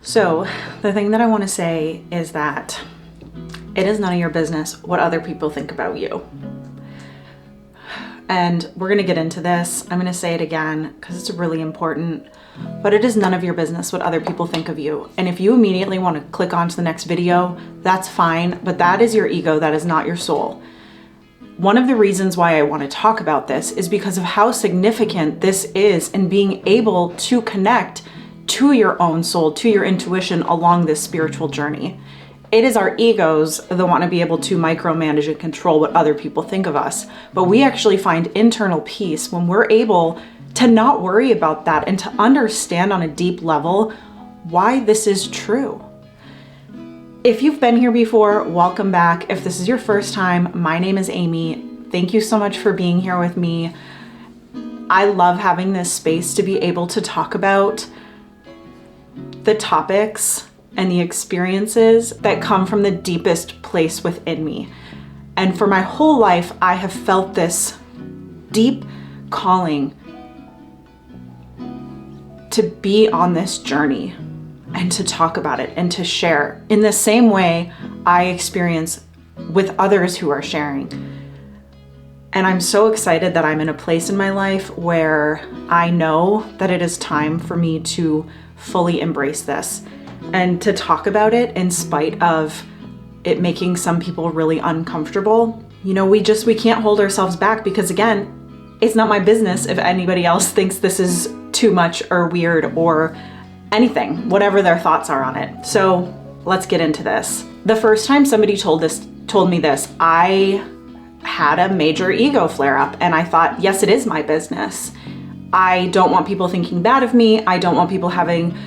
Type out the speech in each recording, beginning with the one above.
So the thing that I want to say is that it is none of your business what other people think about you. And we're going to get into this. I'm going to say it again because it's really important, but it is none of your business what other people think of you. And if you immediately want to click on to the next video, that's fine, but that is your ego. That is not your soul. One of the reasons why I want to talk about this is because of how significant this is in being able to connect to your own soul, to your intuition along this spiritual journey. It is our egos that want to be able to micromanage and control what other people think of us. But we actually find internal peace when we're able to not worry about that and to understand on a deep level why this is true. If you've been here before, welcome back. If this is your first time, my name is Amy. Thank you so much for being here with me. I love having this space to be able to talk about the topics and the experiences that come from the deepest place within me. And for my whole life, I have felt this deep calling to be on this journey and to talk about it and to share in the same way I experience with others who are sharing. And I'm so excited that I'm in a place in my life where I know that it is time for me to fully embrace this and to talk about it in spite of it making some people really uncomfortable. You know, we can't hold ourselves back because again, it's not my business if anybody else thinks this is too much or weird or anything, whatever their thoughts are on it. So let's get into this. The first time somebody told me this, I had a major ego flare up and I thought, yes, it is my business. I don't want people thinking bad of me. I don't want people having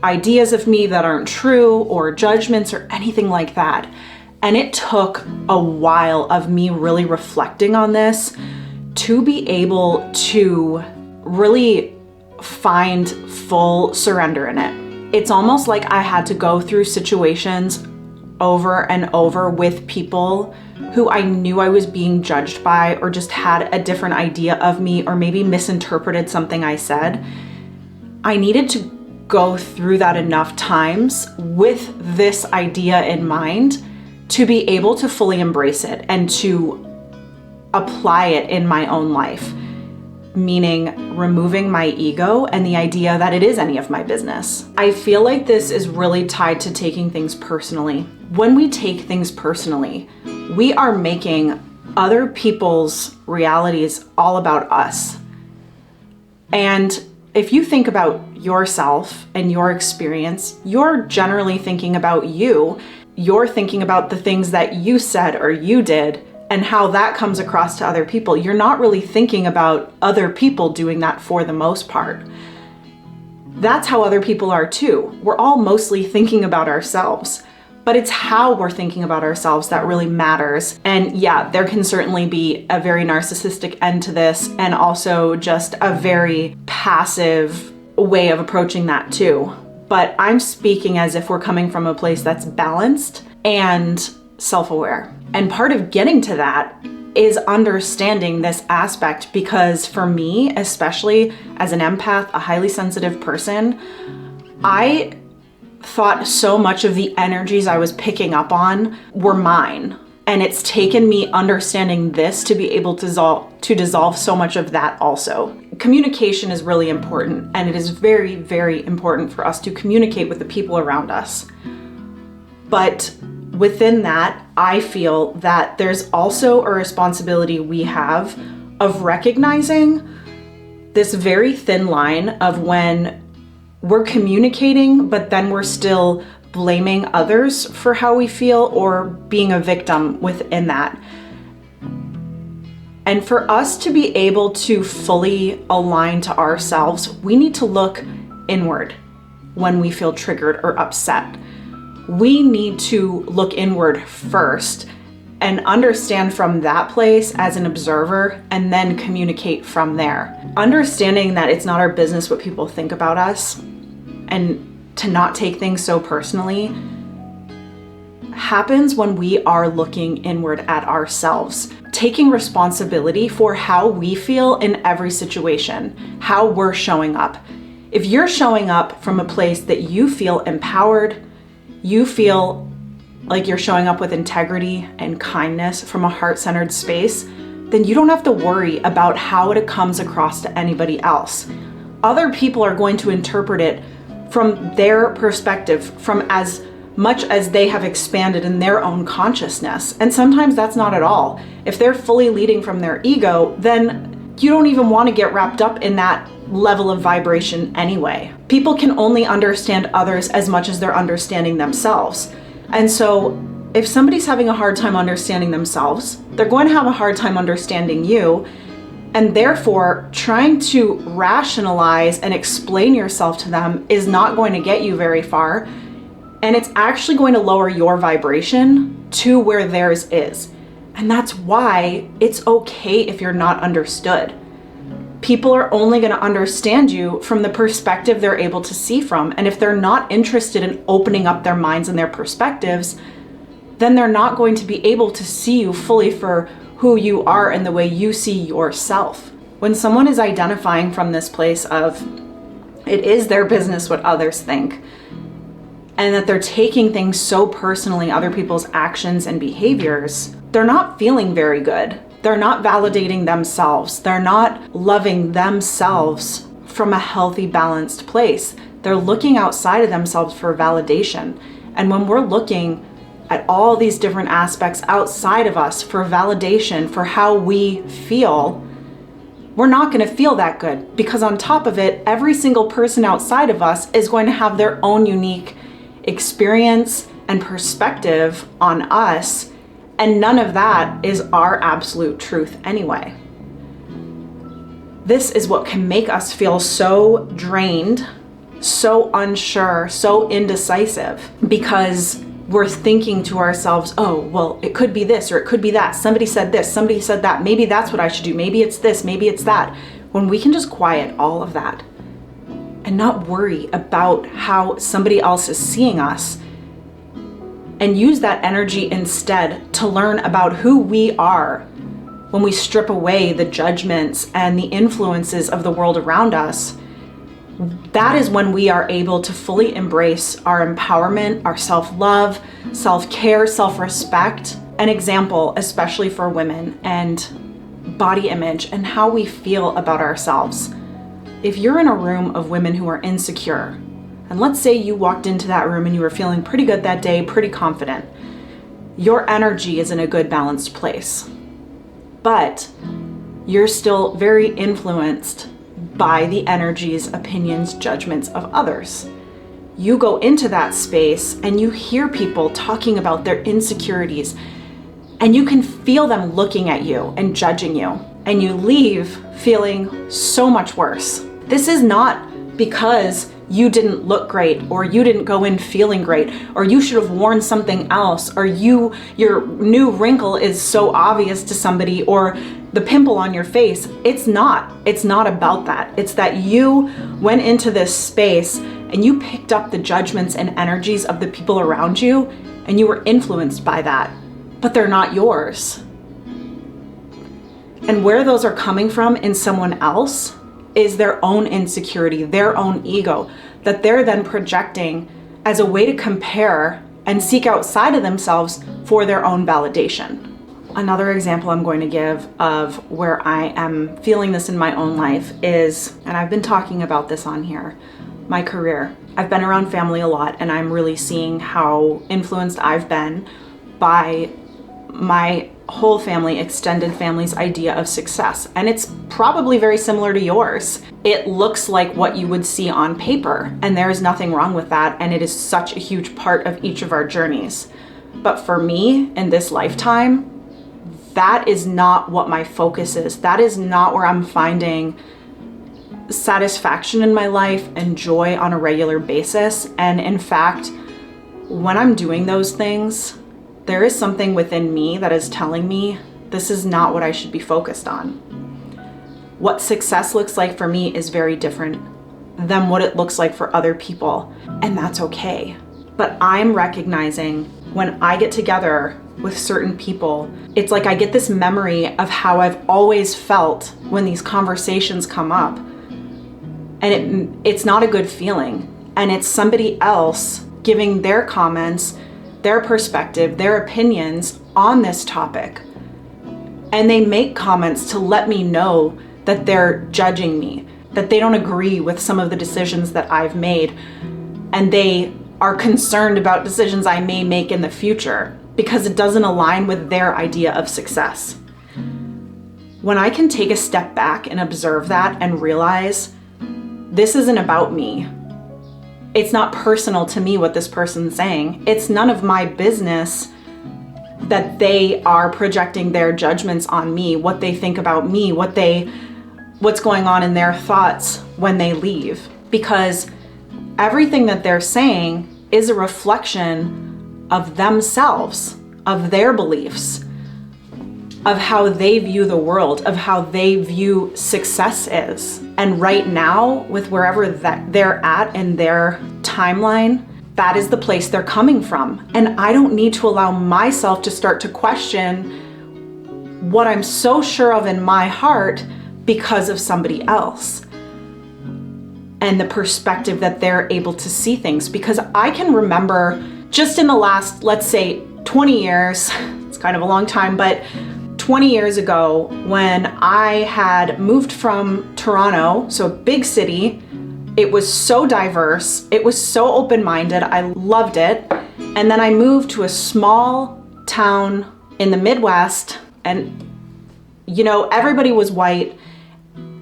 ideas of me that aren't true or judgments or anything like that. And it took a while of me really reflecting on this to be able to really find full surrender in it. It's almost like I had to go through situations over and over with people who I knew I was being judged by or just had a different idea of me or maybe misinterpreted something I said. I needed to go through that enough times with this idea in mind to be able to fully embrace it and to apply it in my own life, meaning removing my ego and the idea that it is any of my business. I feel like this is really tied to taking things personally. When we take things personally, we are making other people's realities all about us. And if you think about yourself and your experience, you're generally thinking about you. You're thinking about the things that you said or you did and how that comes across to other people. You're not really thinking about other people doing that for the most part. That's how other people are too. We're all mostly thinking about ourselves, but it's how we're thinking about ourselves that really matters. And yeah, there can certainly be a very narcissistic end to this and also just a very passive way of approaching that too. But I'm speaking as if we're coming from a place that's balanced and self-aware. And part of getting to that is understanding this aspect because for me, especially as an empath, a highly sensitive person, I thought so much of the energies I was picking up on were mine. And it's taken me understanding this to be able to dissolve so much of that also. Communication is really important, and it is very, very important for us to communicate with the people around us. But within that, I feel that there's also a responsibility we have of recognizing this very thin line of when we're communicating, but then we're still blaming others for how we feel or being a victim within that. And for us to be able to fully align to ourselves, we need to look inward when we feel triggered or upset. We need to look inward first and understand from that place as an observer and then communicate from there. Understanding that it's not our business what people think about us and to not take things so personally happens when we are looking inward at ourselves, taking responsibility for how we feel in every situation, how we're showing up. If you're showing up from a place that you feel empowered, you feel like you're showing up with integrity and kindness from a heart-centered space, then you don't have to worry about how it comes across to anybody else. Other people are going to interpret it from their perspective, from as much as they have expanded in their own consciousness. And sometimes that's not at all. If they're fully leading from their ego, then you don't even want to get wrapped up in that level of vibration anyway. People can only understand others as much as they're understanding themselves. And so if somebody's having a hard time understanding themselves, they're going to have a hard time understanding you. And therefore, trying to rationalize and explain yourself to them is not going to get you very far. And it's actually going to lower your vibration to where theirs is. And that's why it's okay if you're not understood. People are only going to understand you from the perspective they're able to see from. And if they're not interested in opening up their minds and their perspectives, then they're not going to be able to see you fully for who you are and the way you see yourself. When someone is identifying from this place of it is their business what others think, and that they're taking things so personally, other people's actions and behaviors, they're not feeling very good. They're not validating themselves. They're not loving themselves from a healthy, balanced place. They're looking outside of themselves for validation. And when we're looking at all these different aspects outside of us for validation for how we feel, we're not going to feel that good, because on top of it, every single person outside of us is going to have their own unique experience and perspective on us, and none of that is our absolute truth anyway. This is what can make us feel so drained, so unsure, so indecisive, because we're thinking to ourselves, oh, well, it could be this or it could be that. Somebody said this, somebody said that. Maybe that's what I should do. Maybe it's this, maybe it's that. When we can just quiet all of that and not worry about how somebody else is seeing us, and use that energy instead to learn about who we are when we strip away the judgments and the influences of the world around us, that is when we are able to fully embrace our empowerment, our self-love, self-care, self-respect. An example, especially for women, and body image and how we feel about ourselves. If you're in a room of women who are insecure, and let's say you walked into that room and you were feeling pretty good that day, pretty confident, your energy is in a good, balanced place. But you're still very influenced by the energies, opinions, judgments of others. You go into that space and you hear people talking about their insecurities, and you can feel them looking at you and judging you, and you leave feeling so much worse. This is not because you didn't look great, or you didn't go in feeling great, or you should have worn something else, or your new wrinkle is so obvious to somebody, or the pimple on your face. It's not about that. It's that you went into this space and you picked up the judgments and energies of the people around you, and you were influenced by that, but they're not yours. And where those are coming from in someone else is their own insecurity, their own ego, that they're then projecting as a way to compare and seek outside of themselves for their own validation. Another example I'm going to give of where I am feeling this in my own life is, and I've been talking about this on here, my career. I've been around family a lot, and I'm really seeing how influenced I've been by my whole family, extended family's idea of success. And it's probably very similar to yours. It looks like what you would see on paper, and there is nothing wrong with that. And it is such a huge part of each of our journeys. But for me, in this lifetime, that is not what my focus is. That is not where I'm finding satisfaction in my life and joy on a regular basis. And in fact, when I'm doing those things, there is something within me that is telling me this is not what I should be focused on. What success looks like for me is very different than what it looks like for other people, and that's okay. But I'm recognizing when I get together with certain people, it's like I get this memory of how I've always felt when these conversations come up. and it's not a good feeling. And it's somebody else giving their comments, their perspective, their opinions on this topic. And they make comments to let me know that they're judging me, that they don't agree with some of the decisions that I've made, and they are concerned about decisions I may make in the future because it doesn't align with their idea of success. When I can take a step back and observe that and realize this isn't about me, it's not personal to me what this person's saying, it's none of my business that they are projecting their judgments on me, what they think about me, what's going on in their thoughts when they leave. Because everything that they're saying is a reflection of themselves, of their beliefs, of how they view the world, of how they view success is. And right now, with wherever that they're at in their timeline, that is the place they're coming from. And I don't need to allow myself to start to question what I'm so sure of in my heart because of somebody else and the perspective that they're able to see things. Because I can remember just in the last, let's say 20 years, it's kind of a long time, but 20 years ago when I had moved from Toronto, so a big city, it was so diverse, it was so open-minded, I loved it. And then I moved to a small town in the Midwest, and everybody was white,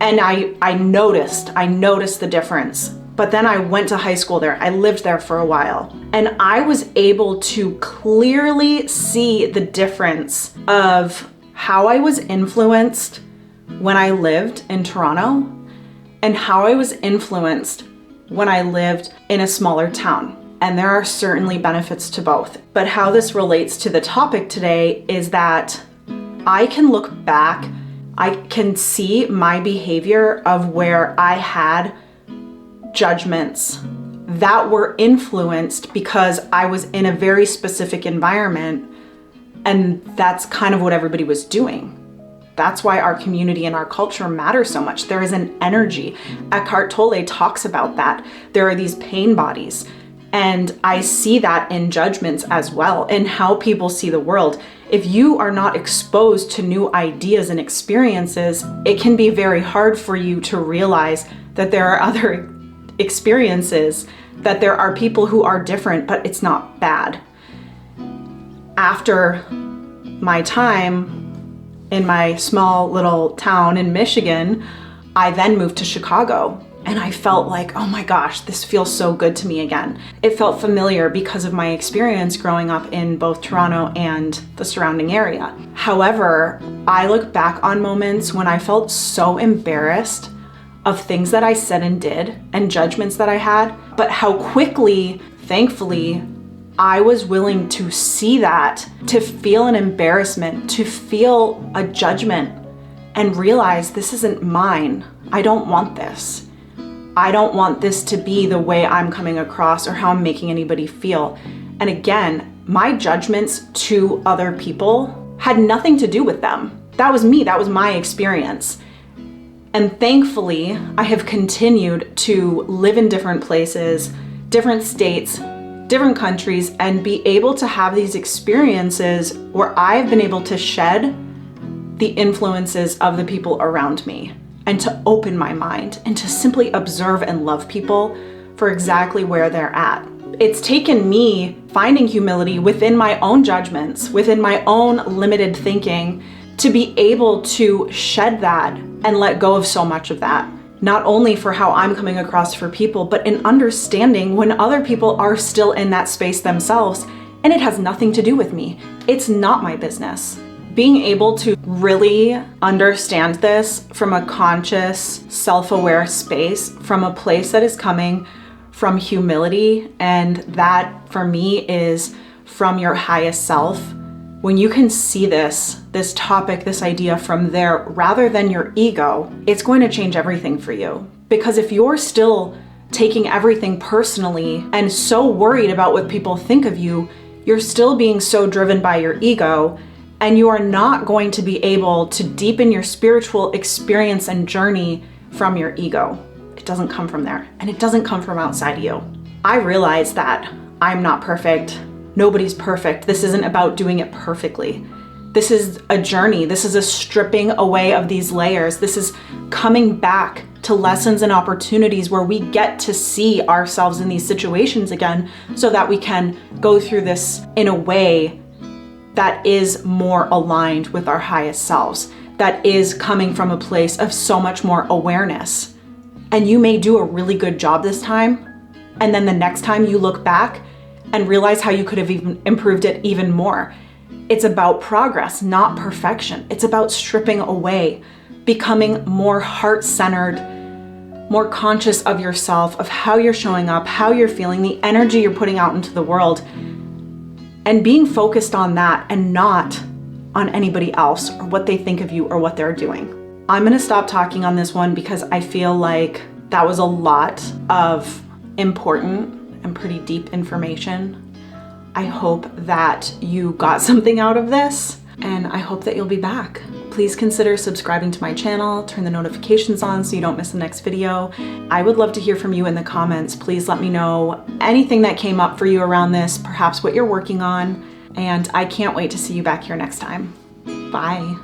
and I noticed the difference. But then I went to high school there, I lived there for a while, and I was able to clearly see the difference of how I was influenced when I lived in Toronto and how I was influenced when I lived in a smaller town. And there are certainly benefits to both. But how this relates to the topic today is that I can look back, I can see my behavior of where I had judgments that were influenced because I was in a very specific environment, and that's kind of what everybody was doing. That's why our community and our culture matter so much. There is an energy. Eckhart Tolle talks about that. There are these pain bodies. And I see that in judgments as well, in how people see the world. If you are not exposed to new ideas and experiences, it can be very hard for you to realize that there are other experiences, that there are people who are different, but it's not bad. After my time in my small little town in Michigan, I then moved to Chicago, and I felt like, oh my gosh, this feels so good to me again. It felt familiar because of my experience growing up in both Toronto and the surrounding area. However, I look back on moments when I felt so embarrassed of things that I said and did and judgments that I had, but how quickly, thankfully, I was willing to see that, to feel an embarrassment, to feel a judgment, and realize this isn't mine. I don't want this. I don't want this to be the way I'm coming across or how I'm making anybody feel. And again, my judgments to other people had nothing to do with them. That was me, that was my experience. And thankfully, I have continued to live in different places, different states, different countries, and be able to have these experiences where I've been able to shed the influences of the people around me and to open my mind and to simply observe and love people for exactly where they're at. It's taken me finding humility within my own judgments, within my own limited thinking, to be able to shed that and let go of so much of that. Not only for how I'm coming across for people, but in understanding when other people are still in that space themselves, and it has nothing to do with me. It's not my business. Being able to really understand this from a conscious, self-aware space, from a place that is coming from humility, and that for me is from your highest self. When you can see this topic, this idea from there, rather than your ego, it's going to change everything for you. Because if you're still taking everything personally and so worried about what people think of you, you're still being so driven by your ego, and you are not going to be able to deepen your spiritual experience and journey from your ego. It doesn't come from there, and it doesn't come from outside of you. I realize that I'm not perfect. Nobody's perfect. This isn't about doing it perfectly. This is a journey. This is a stripping away of these layers. This is coming back to lessons and opportunities where we get to see ourselves in these situations again so that we can go through this in a way that is more aligned with our highest selves, that is coming from a place of so much more awareness. And you may do a really good job this time, and then the next time you look back and realize how you could have even improved it even more. It's about progress, not perfection. It's about stripping away, becoming more heart-centered, more conscious of yourself, of how you're showing up, how you're feeling, the energy you're putting out into the world, and being focused on that and not on anybody else or what they think of you or what they're doing. I'm gonna stop talking on this one because I feel like that was a lot of important and pretty deep information. I hope that you got something out of this, and I hope that you'll be back. Please consider subscribing to my channel, turn the notifications on so you don't miss the next video. I would love to hear from you in the comments. Please let me know anything that came up for you around this, perhaps what you're working on, and I can't wait to see you back here next time. Bye.